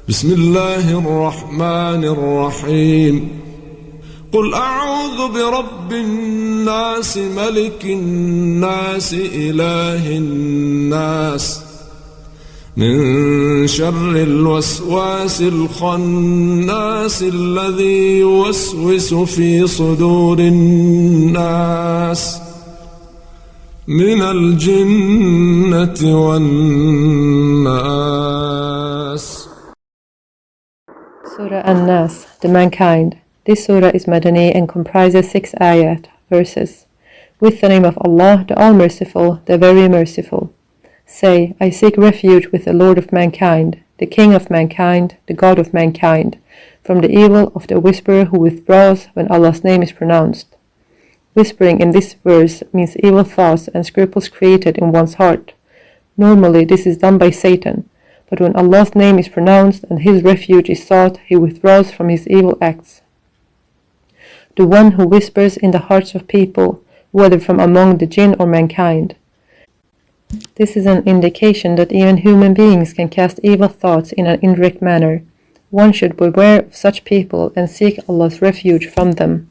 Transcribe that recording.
بسم الله الرحمن الرحيم قل أعوذ برب الناس ملك الناس إله الناس من شر الوسواس الخناس الذي يوسوس في صدور الناس من الجنة والناس. Surah An-Nas, the mankind. This surah is Madani and comprises 6 ayat, verses. With the name of Allah, the All-Merciful, the Very Merciful. Say, I seek refuge with the Lord of mankind, the King of mankind, the God of mankind, from the evil of the whisperer who withdraws when Allah's name is pronounced. Whispering in this verse means evil thoughts and scruples created in one's heart. Normally this is done by Satan, but when Allah's name is pronounced and His refuge is sought, He withdraws from His evil acts. The one who whispers in the hearts of people, whether from among the jinn or mankind. This is an indication that even human beings can cast evil thoughts in an indirect manner. One should beware of such people and seek Allah's refuge from them.